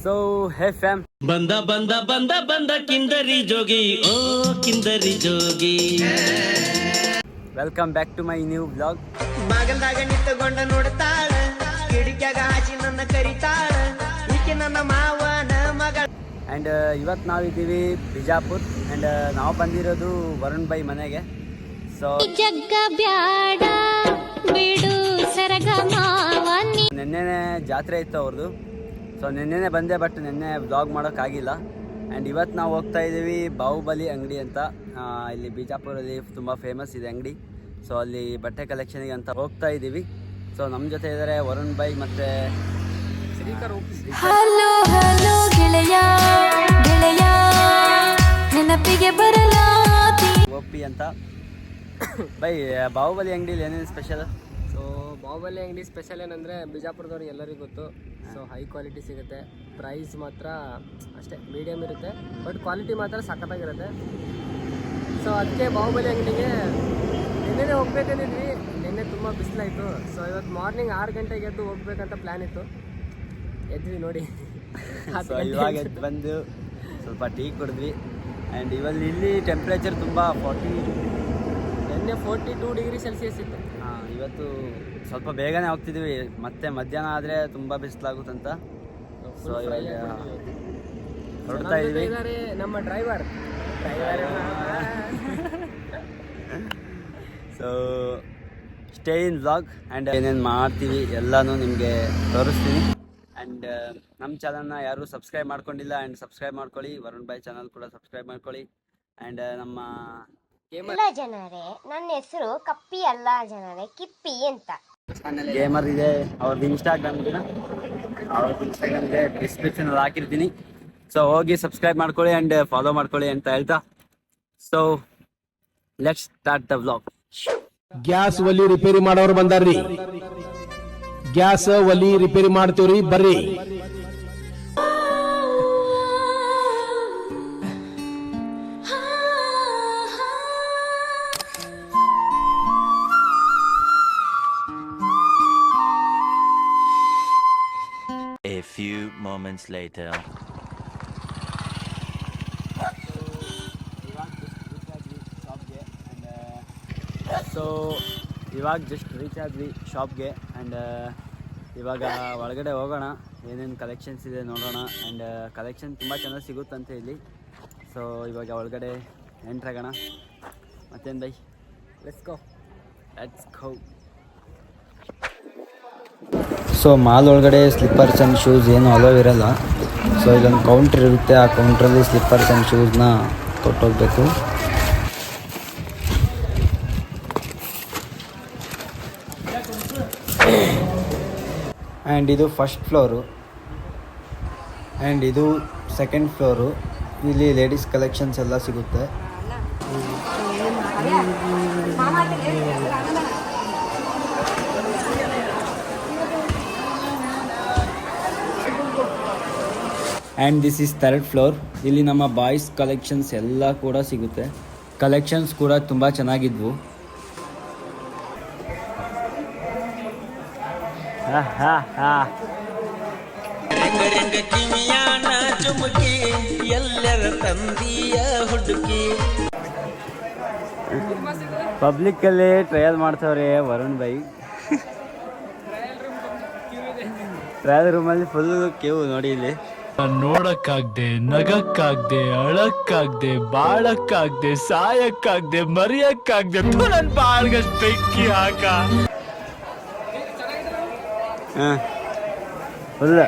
So hey fam, ಬಂದ ಬಂದ ಬಂದ ಬಂದ ಕಿಂದರಿ ಜೋಗಿ, ಓ Kindari Jogi. Welcome back to my new vlog. ಬಾಗಲ್ದಾಗ ನಿಂತುಕೊಂಡ ನೋಡ್ತಾಳ, ಕಿಡಿಕ್ಯಾಗ ಹಾಸಿ ನನ್ನ ಕರಿತಾಳ, ಈಕೆ ನನ್ನ ಮಾವನ ಮಗಳ. ಆ್ಯಂಡ್ ಇವತ್ತು ನಾವಿದ್ದೀವಿ ಬಿಜಾಪುರ್. ಆ್ಯಂಡ್ ನಾವು ಬಂದಿರೋದು ವರುಣ್ ಬೈ ಮನೆಗೆ. ಸೊ ಜಗ್ಗ ಬ್ಯಾಡ ಬಿಡು ಸರಗ ಮಾವನಿ. ನಿನ್ನೆನೇ ಜಾತ್ರೆ ಇತ್ತು ಅವ್ರದ್ದು. ಸೊ ನಿನ್ನೆನೇ ಬಂದೆ, ಬಟ್ ನಿನ್ನೆ ವ್ಲಾಗ್ ಮಾಡೋಕ್ಕಾಗಿಲ್ಲ. ಆ್ಯಂಡ್ ಇವತ್ತು ನಾವು ಹೋಗ್ತಾ ಇದ್ದೀವಿ ಬಾಹುಬಲಿ ಅಂಗಡಿ ಅಂತ. ಇಲ್ಲಿ ಬಿಜಾಪುರಲ್ಲಿ ತುಂಬ ಫೇಮಸ್ ಇದೆ ಅಂಗಡಿ. ಸೊ ಅಲ್ಲಿ ಬಟ್ಟೆ ಕಲೆಕ್ಷನಿಗೆ ಅಂತ ಹೋಗ್ತಾ ಇದ್ದೀವಿ. ಸೊ ನಮ್ಮ ಜೊತೆ ಇದ್ದಾರೆ ವರುಣ್ ಬೈ ಮತ್ತು ಶ್ರೀಕರ್. ಹಲೋ ಹಲೋ ಗೆಳೆಯ ಗೆಳೆಯ ನೆನಪಿಗೆ ಬರಲಾತಿ ಒಪ್ಪಿ ಅಂತ. ಬೈ, ಬಾಹುಬಲಿ ಅಂಗಡಿಲಿ ಏನೇನು ಸ್ಪೆಷಲ್? ಸೊ ಬಾಹುಬಲಿ ಅಂಗಡಿ ಸ್ಪೆಷಲ್ ಏನಂದರೆ ಬಿಜಾಪುರದವ್ರಿಗೆ ಎಲ್ಲರಿಗೂ ಗೊತ್ತು. ಸೊ ಹೈ ಕ್ವಾಲಿಟಿ ಸಿಗುತ್ತೆ, ಪ್ರೈಸ್ ಮಾತ್ರ ಅಷ್ಟೇ ಮೀಡಿಯಮ್ ಇರುತ್ತೆ, ಬಟ್ ಕ್ವಾಲಿಟಿ ಮಾತ್ರ ಸಖತ್ತಾಗಿರುತ್ತೆ. ಸೊ ಅದಕ್ಕೆ ಬಾಹುಬಲಿ ಅಂಗಡಿಗೆ ನಿನ್ನೆ ಹೋಗ್ಬೇಕಂದಿದ್ವಿ. ನಿನ್ನೆ ತುಂಬ ಬಿಸಿಲಾಯಿತು. ಸೊ ಇವತ್ತು ಮಾರ್ನಿಂಗ್ 6 ಗಂಟೆಗೆ ಎದ್ದು ಹೋಗ್ಬೇಕಂತ ಪ್ಲ್ಯಾನ್ ಇತ್ತು. ಎದ್ವಿ ನೋಡಿ. ಸೊ ಇವಾಗ ಎದ್ದು ಬಂದು ಸ್ವಲ್ಪ ಟೀ ಕುಡಿದ್ವಿ. ಆ್ಯಂಡ್ ಇಲ್ಲಿ ಟೆಂಪ್ರೇಚರ್ ತುಂಬ 42 ಡಿಗ್ರಿ ಸೆಲ್ಸಿಯಸ್ ಇತ್ತು. ಇವತ್ತು ಸ್ವಲ್ಪ ಬೇಗನೆ ಹೋಗ್ತಿದ್ವಿ, ಮತ್ತೆ ಮಧ್ಯಾಹ್ನ ಆದರೆ ತುಂಬ ಬಿಸಿಲಾಗುತ್ತಂತ. ಸೊ ಇವಾಗ ಹೊರಡ್ತಾ ಇದ್ವಿ. ನಮ್ಮ driver so stay in vlog. And ಏನೇನು ಮಾಡ್ತೀವಿ ಎಲ್ಲನೂ ನಿಮಗೆ ತೋರಿಸ್ತೀನಿ. ಆ್ಯಂಡ್ ನಮ್ಮ ಚಾನಲ್ನ ಯಾರೂ ಸಬ್ಸ್ಕ್ರೈಬ್ ಮಾಡ್ಕೊಂಡಿಲ್ಲ, ಆ್ಯಂಡ್ ಸಬ್ಸ್ಕ್ರೈಬ್ ಮಾಡ್ಕೊಳ್ಳಿ. ವರುಣ್ ಬಾಯ್ ಚಾನಲ್ ಕೂಡ ಸಬ್ಸ್ಕ್ರೈಬ್ ಮಾಡ್ಕೊಳ್ಳಿ. ಆ್ಯಂಡ್ ನಮ್ಮ ಅಲ್ಲ ಜನರೇ, ನನ್ನ ಹೆಸರು ಕಪ್ಪಿ ಅಲ್ಲ ಜನರೇ, ಕಿಪ್ಪಿ ಅಂತ. ಗೇಮರ್ ಇದೆ, ಅವ್ರದ್ದು ಇನ್ಸ್ಟಾಗ್ರಾಮ್ ಇದೆ, ಡಿಸ್ಕ್ರಿಪ್ಷನಲ್ಲಿ ಹಾಕಿರ್ತೀನಿ. ಸೊ ಹೋಗಿ ಸಬ್ಸ್ಕ್ರೈಬ್ ಮಾಡ್ಕೊಳ್ಳಿ ಆ್ಯಂಡ್ ಫಾಲೋ ಮಾಡ್ಕೊಳ್ಳಿ ಅಂತ ಹೇಳ್ತಾ, so let's start the vlog. Gas ಒಲಿ ರಿಪೇರಿ ಮಾಡೋರು ಬಂದಾರ್ರಿ. ಗ್ಯಾಸ್ ಒಲಿ ರಿಪೇರಿ ಮಾಡ್ತೀವ್ರಿ, ಬರ್ರಿ. A few moments later. So ಇವಾಗ ಜಸ್ಟ್ ರೀಚ್ ಆದ್ವಿ ಶಾಪ್ಗೆ. ಆ್ಯಂಡ್ ಇವಾಗ ಒಳಗಡೆ ಹೋಗೋಣ, ಏನೇನು ಕಲೆಕ್ಷನ್ಸ್ ಇದೆ ನೋಡೋಣ. ಆ್ಯಂಡ್ ಕಲೆಕ್ಷನ್ ತುಂಬ ಚೆನ್ನಾಗಿ ಸಿಗುತ್ತಂತೆ ಇಲ್ಲಿ. ಸೊ ಇವಾಗ ಒಳಗಡೆ ಎಂಟ್ರ್ ಆಗೋಣ. ಮತ್ತೇನು bye, let's go. So mall ಒಳಗಡೆ ಸ್ಲಿಪ್ಪರ್ಸ್ ಆ್ಯಂಡ್ ಶೂಸ್ ಏನು ಅಲೋ ಇರಲ್ಲ. ಸೊ ಇಲ್ಲೊಂದು ಕೌಂಟ್ರ್ ಇರುತ್ತೆ, ಆ ಕೌಂಟ್ರಲ್ಲಿ ಸ್ಲಿಪ್ಪರ್ಸ್ ಆ್ಯಂಡ್ ಶೂಸ್ನ ಕೊಟ್ಟೋಗ್ಬೇಕು. ಆ್ಯಂಡ್ ಇದು ಫಸ್ಟ್ ಫ್ಲೋರು, ಆ್ಯಂಡ್ ಇದು ಸೆಕೆಂಡ್ ಫ್ಲೋರು. ಇಲ್ಲಿ ಲೇಡೀಸ್ ಕಲೆಕ್ಷನ್ಸ್ ಎಲ್ಲ ಸಿಗುತ್ತೆ. And this is third floor. ಇಲ್ಲಿ ನಮ್ಮ ಬಾಯ್ಸ್ ಕಲೆಕ್ಷನ್ಸ್ ಎಲ್ಲ ಕೂಡ ಸಿಗುತ್ತೆ. ಕಲೆಕ್ಷನ್ಸ್ ಕೂಡ ತುಂಬ ಚೆನ್ನಾಗಿದ್ವು. ಪಬ್ಲಿಕ್ಕಲ್ಲಿ ಟ್ರಯಲ್ ಮಾಡ್ತವ್ರೆ ವರುಣ್ ಬೈ. ಟ್ರಯಲ್ ರೂಮಲ್ಲಿ ಫುಲ್ ಕ್ಯೂ ನೋಡಿ. ಇಲ್ಲಿ ನೋಡಕ್ಕಾಗ್ದೆ, ನಗಕ್ಕಾಗ್ದೆ, ಅಳಕ್ಕಾಗ್ದೆ, ಬಾಳಕ್ಕಾಗ್ದೆ, ಸಾಯಕ್ಕಾಗ್ದೆ, ಮರಿಯಕ್ಕಾಗ್ದೆ, ನನ್ ಬಾಳ್ಗಷ್ಟು ಬೆಂಕಿ ಹಾಕ. ಫುಲ್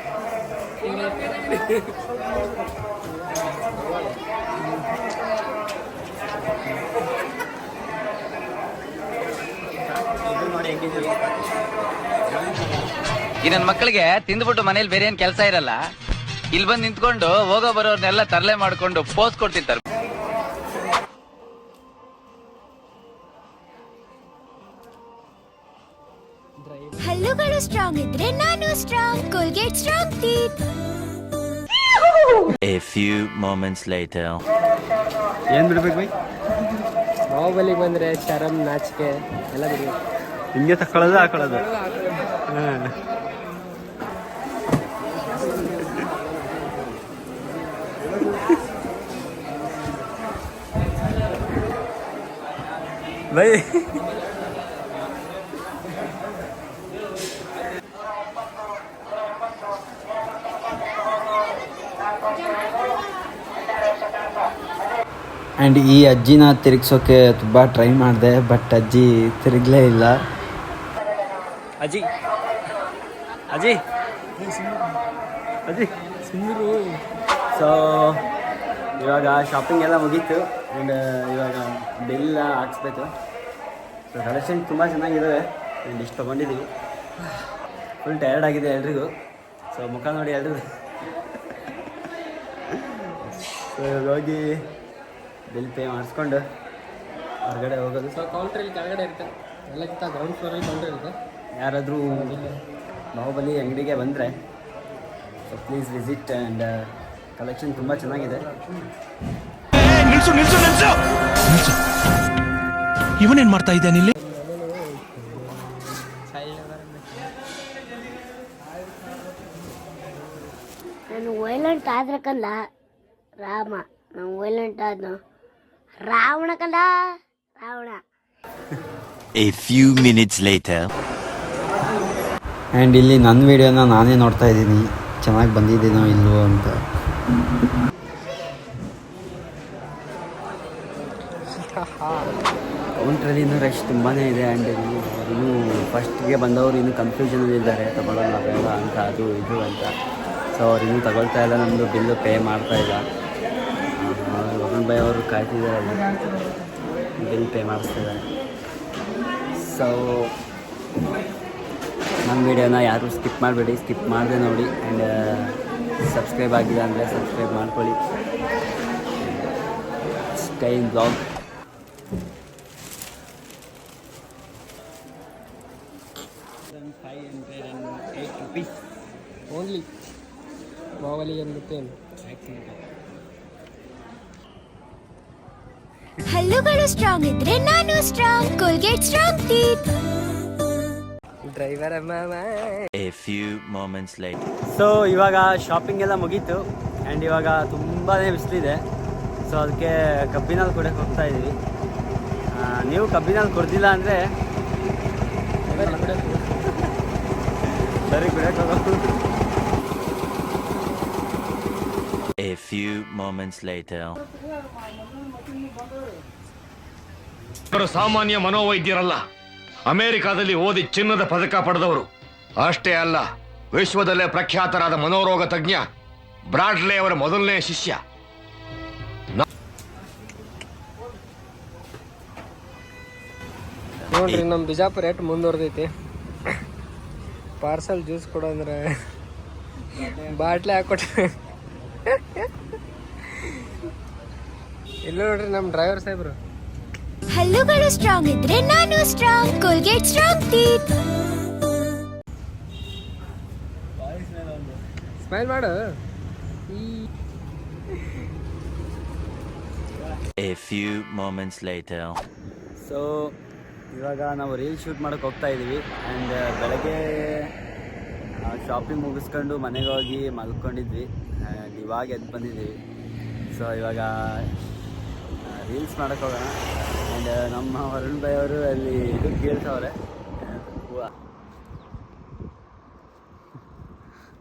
ಈ ನನ್ನ ಮಕ್ಕಳಿಗೆ ತಿಂದ್ಬಿಟ್ಟು ಮನೇಲಿ ಬೇರೆ ಏನ್ ಕೆಲಸ ಇರಲ್ಲ, ಇಲ್ಲಿ ಬಂದು ನಿಂತ್ಕೊಂಡು ಹೋಗೋ ಬರೋರ್ನೆಲ್ಲ ತರಲೆ ಮಾಡ್ಕೊಂಡು ಪೋಸ್ ಕೊಡ್ತಿರ್ತಾರೆ. ಹಲ್ಲುಗಳು ಸ್ಟ್ರಾಂಗ್ ಇದ್ರೆ ನಾನು strong. Colgate strong teeth. A few moments later. ಏನು ಬಿಡ್ಬೇಕು ಬೈ? ಬಾಹುಬಲಿಗೆ ಬಂದರೆ ಶರಮ್ ನಾಚಿಕೆ ಎಲ್ಲ ಬಿಡಬೇಕು. ಹಿಂಗೆ ತಗೊಳ್ಳೋದು ಹಾಕೊಳ್ಳೋದು. ಬೈ ಆ್ಯಂಡ್ ಈ ಅಜ್ಜಿನ ತಿರುಗಿಸೋಕ್ಕೆ ತುಂಬ ಟ್ರೈ ಮಾಡಿದೆ, ಬಟ್ ಅಜ್ಜಿ ತಿರುಗಲೇ ಇಲ್ಲ. ಅಜ್ಜಿ ಅಜ್ಜಿ ಅಜ್ಜಿ ಸೊ ಇವಾಗ ಶಾಪಿಂಗ್ ಎಲ್ಲ ಮುಗೀತು. ಆ್ಯಂಡ್ ಇವಾಗ ಬಿಲ್ ಹಾಕ್ಸ್ಬೇಕು. ಸೊ ಕಲೆಕ್ಷನ್ ತುಂಬ ಚೆನ್ನಾಗಿದ್ದಾವೆ. ಆ್ಯಂಡ್ ಇಷ್ಟು ತೊಗೊಂಡಿದ್ದೀವಿ. ಫುಲ್ ಟಯರ್ಡ್ ಆಗಿದೆ ಎಲ್ರಿಗೂ. ಸೊ ಮುಖ ನೋಡಿ ಎಲ್ರಿಗೂ. ಸೊ ಹೋಗಿ ಬಿಲ್ ಪೇ ಮಾಡಿಸ್ಕೊಂಡು ಹೊರಗಡೆ ಹೋಗೋದು. ಸೊ ಕೌಂಟ್ರಲ್ಲಿ ಕೆಳಗಡೆ ಇರುತ್ತೆ, ಎಲ್ಲಕ್ಕಿಂತ ಗ್ರೌಂಡ್ ಫ್ಲೋರಲ್ಲಿ ಕೌಂಟರ್ ಇರುತ್ತೆ. ಯಾರಾದರೂ ಬಾಹುಬಲಿ ಅಂಗಡಿಗೆ ಬಂದರೆ so please visit. And collection ತುಂಬ ಚೆನ್ನಾಗಿದೆ. ನಿಲ್ಸು ನಿಲ್ಸು ನಿಲ್ಸು ನಿಲ್ಸು. ಇವನೇನ್ ಮಾಡ್ತಾ ಇದ್ದಾನೆ ಇಲ್ಲಿ? ನಾನು ವೈಲೆಂಟ್ ಆದ್ರೆ ಕಂದ ರಾಮ, ನಾನು ವೈಲೆಂಟ್ ಆದ್ನು ರಾವಣ ಕಂದ Ravana. A few minutes later. And ಇಲ್ಲಿ ನನ್ನ ವೀಡಿಯೋನ ನಾನೇ ನೋಡ್ತಾ ಇದ್ದೀನಿ, ಚೆನ್ನಾಗಿ ಬಂದಿದ್ದೀನೋ ಇಲ್ವೋ ಅಂತ. ಕೌಂಟ್ರಲ್ಲಿ ಇನ್ನೂ ರಶ್ ತುಂಬಾ ಇದೆ. ಆ್ಯಂಡ್ ಇನ್ನೂ ಫಸ್ಟ್ಗೆ ಬಂದವರು ಇನ್ನೂ ಕನ್ಫ್ಯೂಷನಲ್ಲಿದ್ದಾರೆ, ತಗೊಳ್ಳೋಣ ಬೇಡ ಅಂತ, ಅದು ಇದು ಅಂತ. ಸೊ ಅವ್ರು ಇನ್ನೂ ತಗೊಳ್ತಾ ಇಲ್ಲ, ನಮ್ಮದು ಬಿಲ್ಲು ಪೇ ಮಾಡ್ತಾ ಇಲ್ಲ. ವರುಣ್ ಭಾಯ್ ಅವರು ಕಾಯ್ತಿದ್ದಾರೆ, ಬಿಲ್ ಪೇ ಮಾಡಿಸ್ತಿದ್ದಾರೆ. ಸೊ ನನ್ನ ವೀಡಿಯೋನ ಯಾರು ಸ್ಕಿಪ್ ಮಾಡಬೇಡಿ, ಸ್ಕಿಪ್ ಮಾಡದೆ ನೋಡಿ. ಆ್ಯಂಡ್ ಸಬ್ಸ್ಕ್ರೈಬ್ ಆಗಿಲ್ಲ ಅಂದರೆ ಸಬ್ಸ್ಕ್ರೈಬ್ ಮಾಡ್ಕೊಳ್ಳಿ. Stay in blog. ₹508 only Baahubali ಅಂದ್ಬಿಟ್ಟು ಹಲ್ಲುಗಳು ಸ್ಟ್ರಾಂಗ್ ಇದ್ರೆ ನಾನು strong. Colgate strong teeth. Driver A few moments later. So ಇವಾಗ ಶಾಪಿಂಗ್ ಎಲ್ಲ ಮುಗೀತು. ಆ್ಯಂಡ್ ಇವಾಗ ತುಂಬಾ ಬಿಸಿಲಿದೆ. ಸೊ ಅದಕ್ಕೆ ಕಬ್ಬಿನಲ್ಲಿ ಕುಡಿಯೋಕೆ ಹೋಗ್ತಾ ಇದ್ದೀವಿ. ನೀವು ಕಬ್ಬಿನಲ್ಲಿ ಕುಡ್ದಿಲ್ಲ ಅಂದರೆ ಸರಿ ಕುಡಿಯೋಕೆ ಹೋಗೋ. A few moments later. ಅವರು ಸಾಮಾನ್ಯ ಮನೋವೈದ್ಯರಲ್ಲ, ಅಮೆರಿಕಾದಲ್ಲಿ ಓದಿ ಚಿನ್ನದ ಪದಕ ಪಡೆದವರು. ಅಷ್ಟೇ ಅಲ್ಲ, ವಿಶ್ವದಲ್ಲೇ ಪ್ರಖ್ಯಾತರಾದ ಮನೋರೋಗ ತಜ್ಞ ಬ್ರಾಡ್ಲೆ ಅವರ ಮೊದಲನೇ ಶಿಷ್ಯ. ನೋಡ್ರಿ ನಮ್ಮ ಬಿಜಾಪುರ ರೇಟ್ ಮುಂದುವರೆದೈತಿ. ಪಾರ್ಸಲ್ ಜ್ಯೂಸ್ ಕೊಡೋ ಅಂದ್ರೆ ಬಾಟ್ಲೆ ಹಾಕೊಟ್ರೆ ಇಲ್ಲ ನೋಡ್ರಿ ನಮ್ಮ ಡ್ರೈವರ್ ಸಾಹೇಬ್ರು. ಹಲ್ಲುಗಳು ಸ್ಟ್ರಾಂಗ್ ಇದ್ರೆ ನಾನು strong. Colgate strong teeth. Smile ಮಾಡು. A few moments later. So ಇವಾಗ ನಾವು ರೀಲ್ ಶೂಟ್ ಮಾಡೋಕ್ಕೆ ಹೋಗ್ತಾ ಇದ್ದೀವಿ. ಆ್ಯಂಡ್ ಬೆಳಗ್ಗೆ ಶಾಪಿಂಗ್ ಮುಗಿಸ್ಕೊಂಡು ಮನೆಗೆ ಹೋಗಿ ಮಲ್ಕೊಂಡಿದ್ವಿ. ಆ್ಯಂಡ್ ಇವಾಗ ಎದ್ದು ಬಂದಿದ್ದೀವಿ. ಸೊ ಇವಾಗ ರೀಲ್ಸ್ ಮಾಡೋಕ್ಕೆ ಹೋಗೋಣ. ಆ್ಯಂಡ್ ನಮ್ಮ ವರುಣ್ ಭಾಯ್ ಅವರು ಅಲ್ಲಿ ಇದು ಕೇಳ್ತವ್ರೆ, ಹೂವು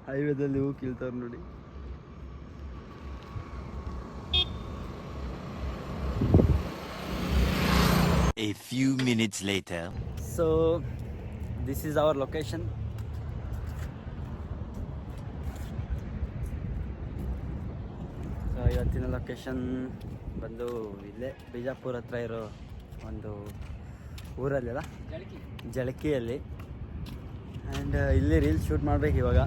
ಹೈವೇದಲ್ಲಿ ಹೂ ಕೀಳ್ತವ್ರು ನೋಡಿ. A few minutes later. So this is our location. So ಇವತ್ತಿನ ಲೊಕೇಶನ್ ಬಂದು ಇಲ್ಲೇ ಬಿಜಾಪುರ ಹತ್ರ ಇರೋ ಒಂದು ಊರಲ್ಲಿಲ್ಲ, ಜಳಕಿಯಲ್ಲಿ. ಆ್ಯಂಡ್ ಇಲ್ಲಿ ರೀಲ್ಸ್ ಶೂಟ್ ಮಾಡ್ಬೇಕು ಇವಾಗ.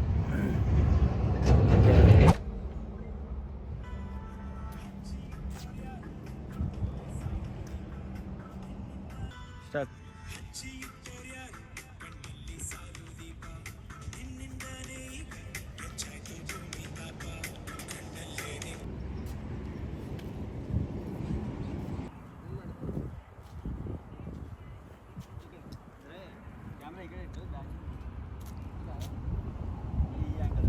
ಸ್ಟಾರ್ಟ್. ಕ್ಯಾಮ್ರಾ ಈ ಕಡೆ ಇಟ್ಟು ಈ ಆ್ಯಂಗಲ್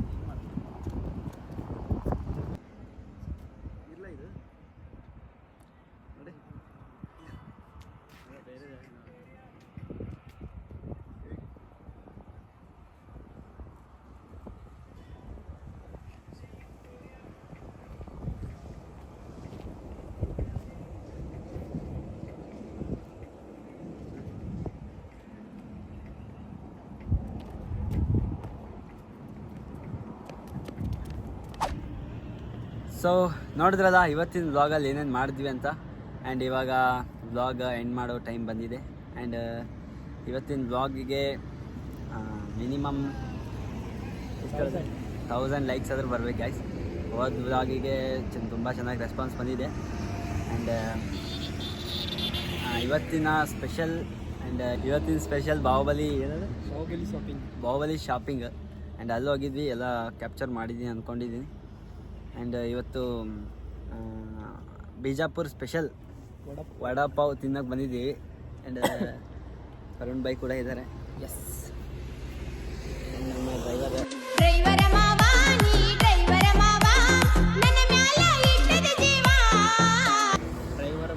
ಸೊ ನೋಡಿದ್ರಲ್ಲ ಇವತ್ತಿನ ವ್ಲಾಗಲ್ಲಿ ಏನೇನು ಮಾಡಿದ್ವಿ ಅಂತ. ಆ್ಯಂಡ್ ಇವಾಗ ವ್ಲಾಗ್ ಎಂಡ್ ಮಾಡೋ ಟೈಮ್ ಬಂದಿದೆ. ಆ್ಯಂಡ್ ಇವತ್ತಿನ ವ್ಲಾಗಿಗೆ ಮಿನಿಮಮ್ 1000 ಲೈಕ್ಸ್ ಆದರೂ ಬರ್ಬೇಕು ಗೈಸ್. ಹೋದ ವ್ಲಾಗಿಗೆ ತುಂಬ ಚೆನ್ನಾಗಿ ರೆಸ್ಪಾನ್ಸ್ ಬಂದಿದೆ. ಆ್ಯಂಡ್ ಇವತ್ತಿನ ಸ್ಪೆಷಲ್ ಬಾಹುಬಲಿ ಶಾಪಿಂಗ್. ಆ್ಯಂಡ್ ಅಲ್ಲಿ ಹೋಗಿದ್ವಿ, ಎಲ್ಲ ಕ್ಯಾಪ್ಚರ್ ಮಾಡಿದ್ದೀನಿ ಅಂದ್ಕೊಂಡಿದ್ದೀನಿ. ಆ್ಯಂಡ್ ಇವತ್ತು ಬಿಜಾಪುರ್ ಸ್ಪೆಷಲ್ ವಡಾಪಾವ್ ತಿನ್ನೋಕೆ ಬಂದಿದ್ದೀವಿ. ಆ್ಯಂಡ್ ಅರುಣ್ ಬೈ ಕೂಡ ಇದ್ದಾರೆ. ಎಸ್, ನಮ್ಮ ಡ್ರೈವರ್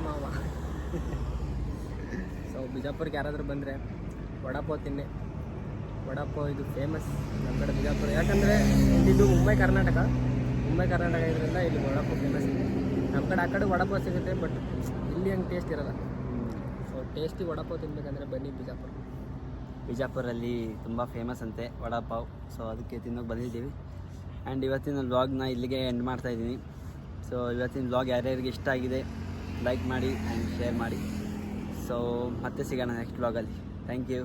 ಮಾವ. ಸೊ ಬಿಜಾಪುರ್ಗೆ ಯಾರಾದರೂ ಬಂದರೆ ವಡಾಪಾವ್ ತಿನ್ನಿ. ವಡಾಪಾವ್ ಇದು ಫೇಮಸ್ ನಮ್ಮ ಕಡೆ ಬಿಜಾಪುರ. ಯಾಕಂದರೆ ಇದು ಮುಂಬೈ ಕರ್ನಾಟಕ ಇದರಿಂದ ಇಲ್ಲಿ ವಡಾಪಾವ್ ಫೇಮಸ್ ಇದೆ. ನಮ್ಮ ಕಡೆ ಆ ಕಡೆ ವಡಾಪಾವ್ ಸಿಗುತ್ತೆ, ಬಟ್ ಇಲ್ಲಿ ಹಂಗೆ ಟೇಸ್ಟ್ ಇರೋಲ್ಲ. ಸೊ ಟೇಸ್ಟಿ ವಡಾಪಾವ್ ತಿನ್ಬೇಕಂದ್ರೆ ಬನ್ನಿ ಬಿಜಾಪುರಲ್ಲಿ ತುಂಬ ಫೇಮಸ್ ಅಂತೆ ವಡಾಪಾವ್. ಸೊ ಅದಕ್ಕೆ ತಿನ್ನೋಕೆ ಬಂದಿದ್ದೀವಿ. ಆ್ಯಂಡ್ ಇವತ್ತಿನ ವ್ಲಾಗ್ನ ಇಲ್ಲಿಗೆ ಎಂಡ್ ಮಾಡ್ತಾಯಿದ್ದೀನಿ. ಸೊ ಇವತ್ತಿನ ವ್ಲಾಗ್ ಯಾರ್ಯಾರಿಗೆ ಇಷ್ಟ ಆಗಿದೆ ಲೈಕ್ ಮಾಡಿ ಆ್ಯಂಡ್ ಶೇರ್ ಮಾಡಿ. ಸೊ ಮತ್ತೆ ಸಿಗೋಣ ನೆಕ್ಸ್ಟ್ ವ್ಲಾಗಲ್ಲಿ. Thank you.